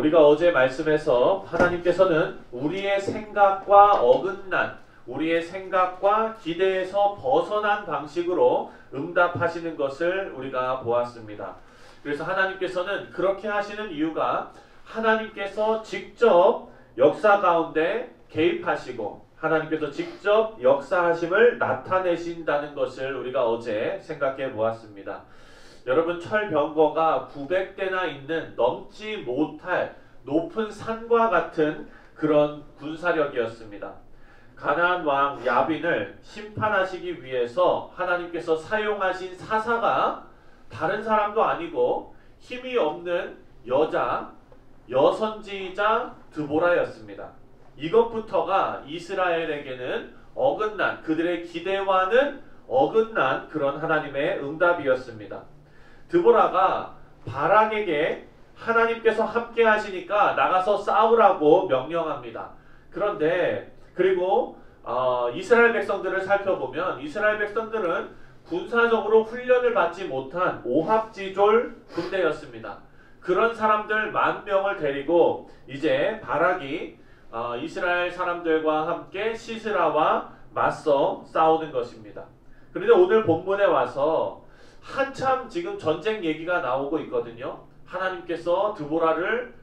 우리가 어제 말씀에서 하나님께서는 우리의 생각과 어긋난, 우리의 생각과 기대에서 벗어난 방식으로 응답하시는 것을 우리가 보았습니다. 그래서 하나님께서는 그렇게 하시는 이유가 하나님께서 직접 역사 가운데 개입하시고 하나님께서 직접 역사하심을 나타내신다는 것을 우리가 어제 생각해 보았습니다. 여러분, 철병거가 900대나 있는 넘지 못할 높은 산과 같은 그런 군사력이었습니다. 가나안 왕 야빈을 심판하시기 위해서 하나님께서 사용하신 사사가 다른 사람도 아니고 힘이 없는 여선지자 드보라였습니다. 이것부터가 이스라엘에게는 어긋난, 그들의 기대와는 어긋난 그런 하나님의 응답이었습니다. 드보라가 바락에게 하나님께서 함께 하시니까 나가서 싸우라고 명령합니다. 그런데 그리고 이스라엘 백성들을 살펴보면 이스라엘 백성들은 군사적으로 훈련을 받지 못한 오합지졸 군대였습니다. 그런 사람들 10,000명을 데리고 이제 바락이 이스라엘 사람들과 함께 시스라와 맞서 싸우는 것입니다. 그런데 오늘 본문에 와서 한참 지금 전쟁 얘기가 나오고 있거든요. 하나님께서 드보라를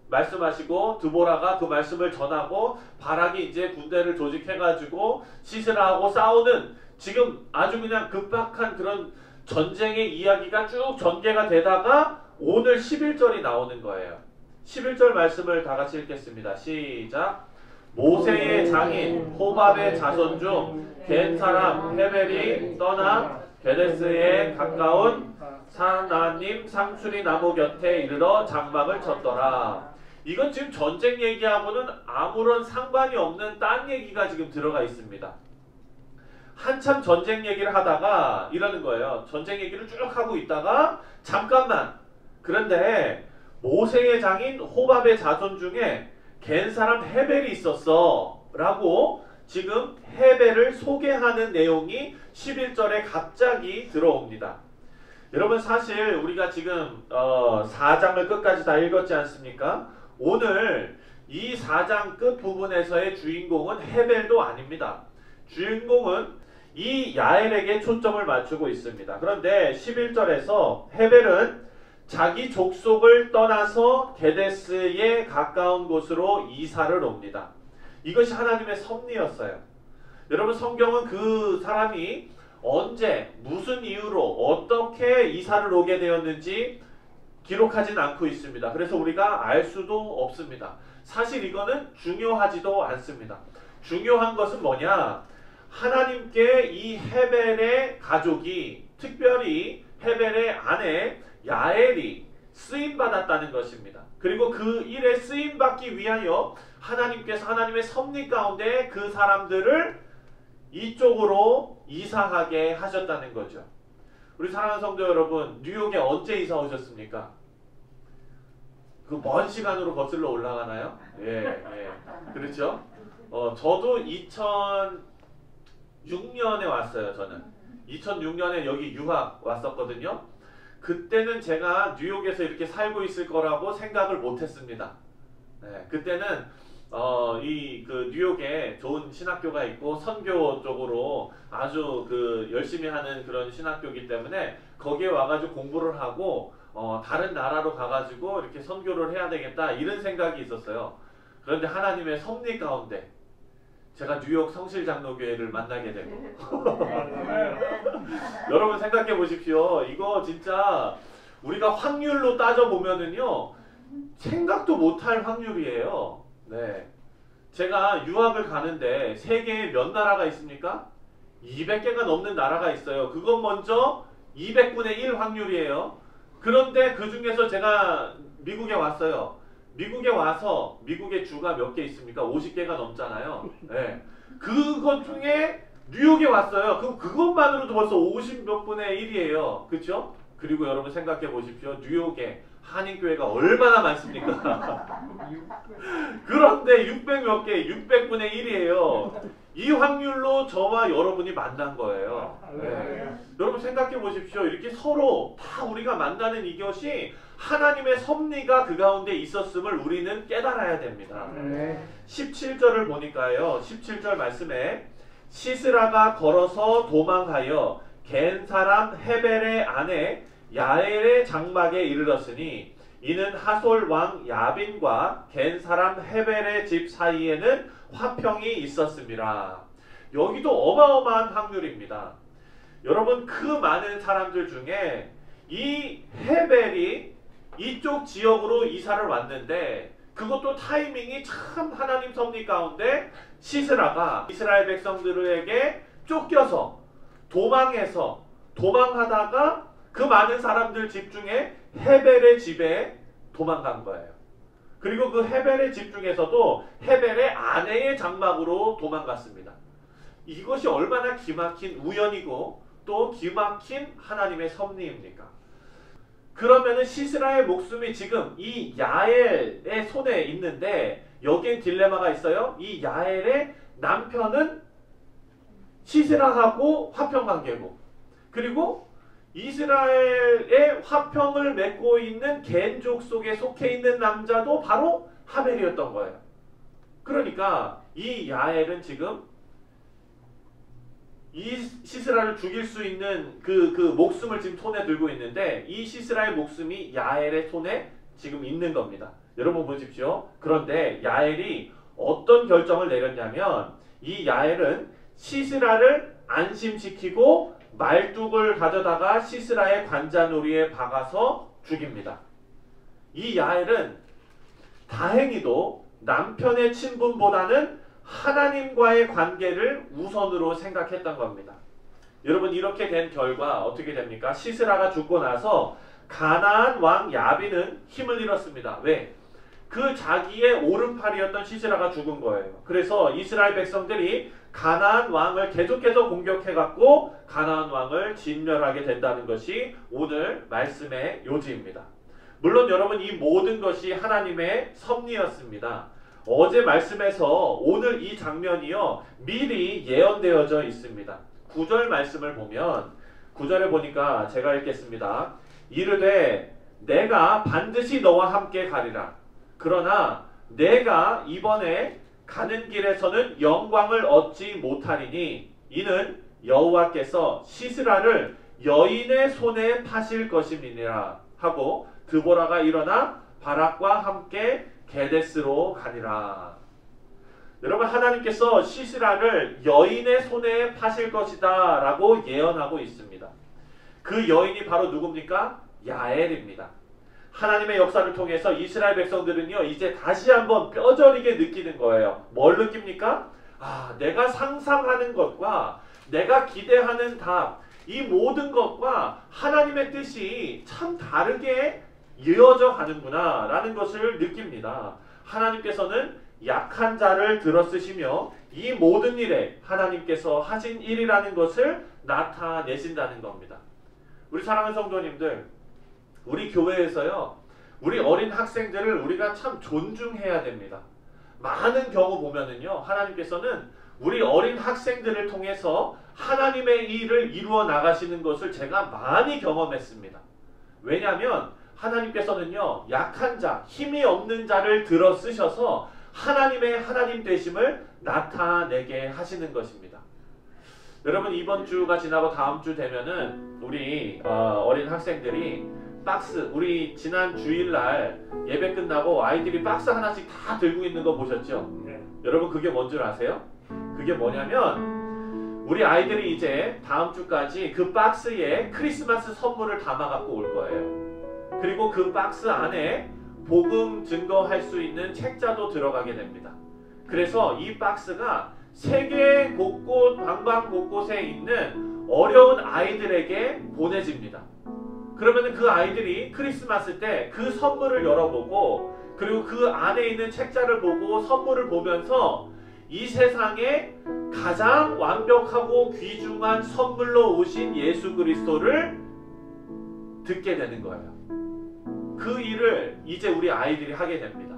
말씀하시고 드보라가 그 말씀을 전하고 바락이 이제 군대를 조직해가지고 시스라하고 싸우는 지금 아주 그냥 급박한 그런 전쟁의 이야기가 쭉 전개가 되다가 오늘 11절이 나오는 거예요. 11절 말씀을 다 같이 읽겠습니다. 시작. 모세의 장인 호밥의 자손 중 겐 사람 헤벨이 떠나 게데스에 가까운 사나님 상수리 나무 곁에 이르러 장막을 쳤더라. 이건 지금 전쟁 얘기하고는 아무런 상관이 없는 딴 얘기가 지금 들어가 있습니다. 한참 전쟁 얘기를 하다가 이러는 거예요. 전쟁 얘기를 쭉 하고 있다가 잠깐만, 그런데 모세의 장인 호밥의 자손 중에 겐 사람 헤벨이 있었어 라고 지금 헤벨을 소개하는 내용이 11절에 갑자기 들어옵니다. 여러분, 사실 우리가 지금 4장을 끝까지 다 읽었지 않습니까? 오늘 이 4장 끝부분에서의 주인공은 헤벨도 아닙니다. 주인공은 이 야엘에게 초점을 맞추고 있습니다. 그런데 11절에서 헤벨은 자기 족속을 떠나서 게데스에 가까운 곳으로 이사를 옵니다. 이것이 하나님의 섭리였어요. 여러분, 성경은 그 사람이 언제, 무슨 이유로, 어떻게 이사를 오게 되었는지 기록하진 않고 있습니다. 그래서 우리가 알 수도 없습니다. 사실 이거는 중요하지도 않습니다. 중요한 것은 뭐냐? 하나님께 이 헤벨의 가족이, 특별히 헤벨의 아내 야엘이 쓰임받았다는 것입니다. 그리고 그 일에 쓰임받기 위하여 하나님께서 하나님의 섭리 가운데 그 사람들을 이쪽으로 이사하게 하셨다는 거죠. 우리 사랑하는 성도 여러분, 뉴욕에 언제 이사 오셨습니까? 그 먼 시간으로 거슬러 올라가나요? 예. 그렇죠? 저도 2006년에 왔어요. 저는 2006년에 여기 유학 왔었거든요. 그때는 제가 뉴욕에서 이렇게 살고 있을 거라고 생각을 못했습니다. 네, 그때는 그 뉴욕에 좋은 신학교가 있고 선교 쪽으로 아주 열심히 하는 그런 신학교이기 때문에 거기에 와가지고 공부를 하고 다른 나라로 가가지고 이렇게 선교를 해야 되겠다 이런 생각이 있었어요. 그런데 하나님의 섭리 가운데 제가 뉴욕 성실장로교회를 만나게 되고 여러분 생각해 보십시오. 이거 진짜 우리가 확률로 따져보면은요 생각도 못할 확률이에요. 네, 제가 유학을 가는데 세계에 몇 나라가 있습니까? 200개가 넘는 나라가 있어요. 그건 먼저 200분의 1 확률이에요. 그런데 그 중에서 제가 미국에 왔어요. 미국에 와서 미국의 주가 몇 개 있습니까? 50개가 넘잖아요. 네. 그것 중에 뉴욕에 왔어요. 그럼 그것만으로도 벌써 50몇 분의 1이에요. 그렇죠? 그리고 여러분 생각해 보십시오. 뉴욕에 한인교회가 얼마나 많습니까? 그런데 600 몇 개, 600분의 1이에요. 이 확률로 저와 여러분이 만난 거예요. 네. 여러분 생각해 보십시오. 이렇게 서로 다 우리가 만나는 이것이 하나님의 섭리가 그 가운데 있었음을 우리는 깨달아야 됩니다. 17절을 보니까요. 17절 말씀에 시스라가 걸어서 도망하여 겐 사람 헤벨의 아내 야엘의 장막에 이르렀으니 이는 하솔 왕 야빈과 겐 사람 헤벨의 집 사이에는 화평이 있었습니다. 여기도 어마어마한 확률입니다. 여러분 그 많은 사람들 중에 이 헤벨이 이쪽 지역으로 이사를 왔는데 그것도 타이밍이 참 하나님 섭리 가운데 시스라가 이스라엘 백성들에게 쫓겨서 도망하다가 그 많은 사람들 집 중에 헤벨의 집에 도망간 거예요. 그리고 그 헤벨의 집 중에서도 헤벨의 아내의 장막으로 도망갔습니다. 이것이 얼마나 기막힌 우연이고 또 기막힌 하나님의 섭리입니까? 그러면은 시스라의 목숨이 지금 이 야엘의 손에 있는데 여기엔 딜레마가 있어요. 이 야엘의 남편은 시스라하고 화평관계고 그리고 이스라엘의 화평을 맺고 있는 겐족 속에 속해 있는 남자도 바로 하벨이었던 거예요. 그러니까 이 야엘은 지금 이 시스라를 죽일 수 있는 그 목숨을 지금 손에 들고 있는데 이 시스라의 목숨이 야엘의 손에 지금 있는 겁니다. 여러분 보십시오. 그런데 야엘이 어떤 결정을 내렸냐면 이 야엘은 시스라를 안심시키고 말뚝을 가져다가 시스라의 관자놀이에 박아서 죽입니다. 이 야엘은 다행히도 남편의 친분보다는 하나님과의 관계를 우선으로 생각했던 겁니다. 여러분 이렇게 된 결과 어떻게 됩니까? 시스라가 죽고 나서 가나안 왕 야빈은 힘을 잃었습니다. 왜? 그 자기의 오른팔이었던 시스라가 죽은 거예요. 그래서 이스라엘 백성들이 가나안 왕을 계속해서 공격해갖고 가나안 왕을 진멸하게 된다는 것이 오늘 말씀의 요지입니다. 물론 여러분 이 모든 것이 하나님의 섭리였습니다. 어제 말씀에서 오늘 이 장면이요 미리 예언되어져 있습니다. 9절 말씀을 보면 9절에 보니까 제가 읽겠습니다. 이르되 내가 반드시 너와 함께 가리라. 그러나 내가 이번에 가는 길에서는 영광을 얻지 못하리니 이는 여호와께서 시스라를 여인의 손에 파실 것임이니라 하고 드보라가 일어나 바락과 함께 게데스로 가니라. 여러분 하나님께서 시스라를 여인의 손에 파실 것이다 라고 예언하고 있습니다. 그 여인이 바로 누굽니까? 야엘입니다. 하나님의 역사를 통해서 이스라엘 백성들은요 이제 다시 한번 뼈저리게 느끼는 거예요. 뭘 느낍니까? 내가 상상하는 것과 내가 기대하는 답, 이 모든 것과 하나님의 뜻이 참 다르게 이어져 가는구나 라는 것을 느낍니다. 하나님께서는 약한 자를 들어쓰시며 이 모든 일에 하나님께서 하신 일이라는 것을 나타내신다는 겁니다. 우리 사랑하는 성도님들, 우리 교회에서요 우리 어린 학생들을 우리가 참 존중해야 됩니다. 많은 경우 보면은요 하나님께서는 우리 어린 학생들을 통해서 하나님의 일을 이루어 나가시는 것을 제가 많이 경험했습니다. 왜냐하면 하나님께서는요 약한 자, 힘이 없는 자를 들어 쓰셔서 하나님의 하나님 되심을 나타내게 하시는 것입니다. 여러분 이번 주가 지나고 다음 주 되면은 우리 어린 학생들이 박스, 우리 지난 주일날 예배 끝나고 아이들이 박스 하나씩 다 들고 있는 거 보셨죠? 네. 여러분 그게 뭔 줄 아세요? 그게 뭐냐면 우리 아이들이 이제 다음 주까지 그 박스에 크리스마스 선물을 담아 갖고 올 거예요. 그리고 그 박스 안에 복음 증거할 수 있는 책자도 들어가게 됩니다. 그래서 이 박스가 세계 곳곳 방방 곳곳에 있는 어려운 아이들에게 보내집니다. 그러면 그 아이들이 크리스마스 때 그 선물을 열어보고 그리고 그 안에 있는 책자를 보고 선물을 보면서 이 세상에 가장 완벽하고 귀중한 선물로 오신 예수 그리스도를 듣게 되는 거예요. 그 일을 이제 우리 아이들이 하게 됩니다.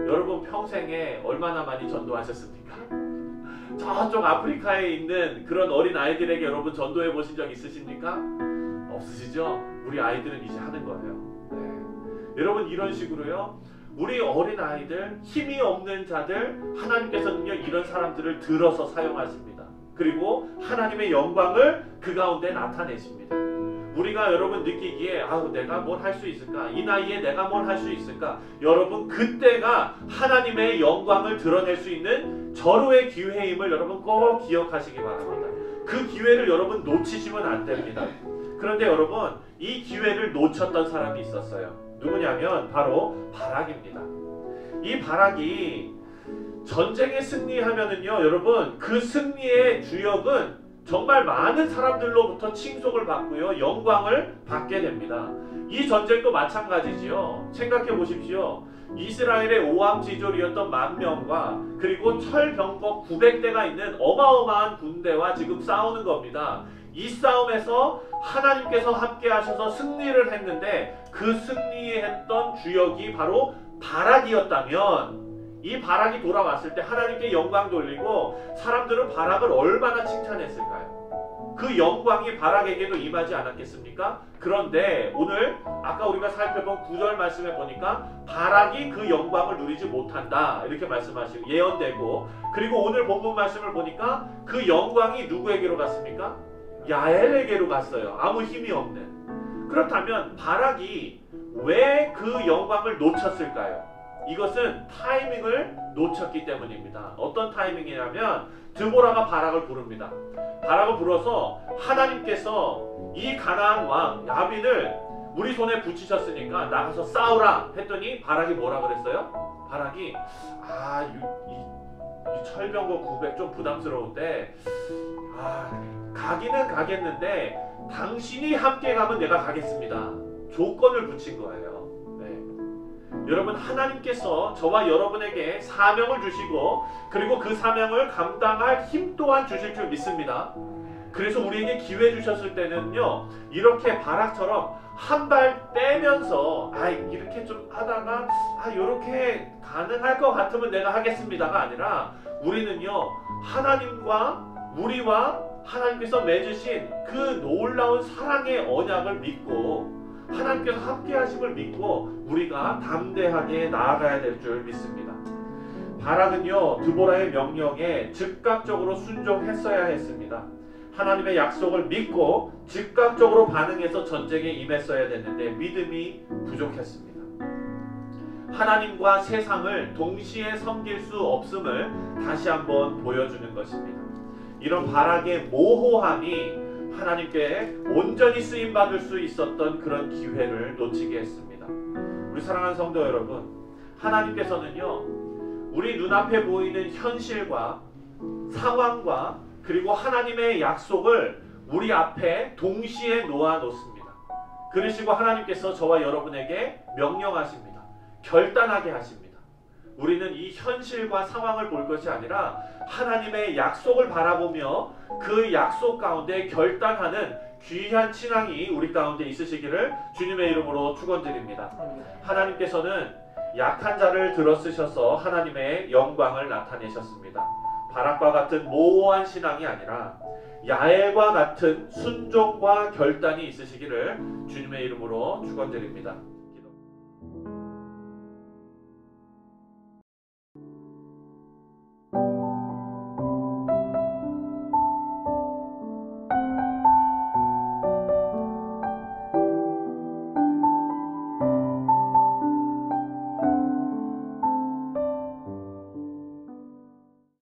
여러분 평생에 얼마나 많이 전도하셨습니까? 저쪽 아프리카에 있는 그런 어린 아이들에게 여러분 전도해 보신 적 있으십니까? 없으시죠? 우리 아이들은 이제 하는 거예요. 네. 여러분 이런 식으로요. 우리 어린 아이들, 힘이 없는 자들, 하나님께서는요 이런 사람들을 들어서 사용하십니다. 그리고 하나님의 영광을 그 가운데 나타내십니다. 우리가 여러분 느끼기에 아우 내가 뭘 할 수 있을까? 이 나이에 내가 뭘 할 수 있을까? 여러분 그때가 하나님의 영광을 드러낼 수 있는 절호의 기회임을 여러분 꼭 기억하시기 바랍니다. 그 기회를 여러분 놓치시면 안 됩니다. 그런데 여러분 이 기회를 놓쳤던 사람이 있었어요. 누구냐면 바로 바락입니다. 이 바락이 전쟁에 승리하면은요 여러분 그 승리의 주역은 정말 많은 사람들로부터 칭송을 받고요 영광을 받게 됩니다. 이 전쟁도 마찬가지지요. 생각해 보십시오. 이스라엘의 오함지졸이었던 10,000명과 그리고 철병거 900대가 있는 어마어마한 군대와 지금 싸우는 겁니다. 이 싸움에서 하나님께서 함께 하셔서 승리를 했는데 그 승리했던 주역이 바로 바락이었다면 이 바락이 돌아왔을 때 하나님께 영광 돌리고 사람들은 바락을 얼마나 칭찬했을까요? 그 영광이 바락에게도 임하지 않았겠습니까? 그런데 오늘 아까 우리가 살펴본 9절 말씀에 보니까 바락이 그 영광을 누리지 못한다 이렇게 말씀하시고 예언되고 그리고 오늘 본문 말씀을 보니까 그 영광이 누구에게로 갔습니까? 야엘에게로 갔어요. 아무 힘이 없는. 그렇다면 바락이 왜 그 영광을 놓쳤을까요? 이것은 타이밍을 놓쳤기 때문입니다. 어떤 타이밍이냐면 드보라가 바락을 부릅니다. 바락을 불어서 하나님께서 이 가나안 왕 야빈을 우리 손에 붙이셨으니까 나가서 싸우라 했더니 바락이 뭐라 그랬어요? 바락이 이 철병거 900 좀 부담스러운데 가기는 가겠는데 당신이 함께 가면 내가 가겠습니다. 조건을 붙인 거예요. 여러분 하나님께서 저와 여러분에게 사명을 주시고 그리고 그 사명을 감당할 힘 또한 주실 줄 믿습니다. 그래서 우리에게 기회 주셨을 때는요 이렇게 바락처럼 한 발 빼면서 이렇게 좀 하다가 이렇게 가능할 것 같으면 내가 하겠습니다가 아니라 우리는요 하나님과 우리와 하나님께서 맺으신 그 놀라운 사랑의 언약을 믿고 하나님께서 함께 하심을 믿고 우리가 담대하게 나아가야 될 줄 믿습니다. 바락은요 드보라의 명령에 즉각적으로 순종했어야 했습니다. 하나님의 약속을 믿고 즉각적으로 반응해서 전쟁에 임했어야 됐는데 믿음이 부족했습니다. 하나님과 세상을 동시에 섬길 수 없음을 다시 한번 보여주는 것입니다. 이런 바락의 모호함이 하나님께 온전히 쓰임받을 수 있었던 그런 기회를 놓치게 했습니다. 우리 사랑하는 성도 여러분, 하나님께서는요 우리 눈앞에 보이는 현실과 상황과 그리고 하나님의 약속을 우리 앞에 동시에 놓아놓습니다. 그러시고 하나님께서 저와 여러분에게 명령하십니다. 결단하게 하십니다. 우리는 이 현실과 상황을 볼 것이 아니라 하나님의 약속을 바라보며 그 약속 가운데 결단하는 귀한 신앙이 우리 가운데 있으시기를 주님의 이름으로 축원드립니다. 하나님께서는 약한 자를 들어쓰셔서 하나님의 영광을 나타내셨습니다. 바락과 같은 모호한 신앙이 아니라 야엘과 같은 순종과 결단이 있으시기를 주님의 이름으로 축원드립니다. 기도.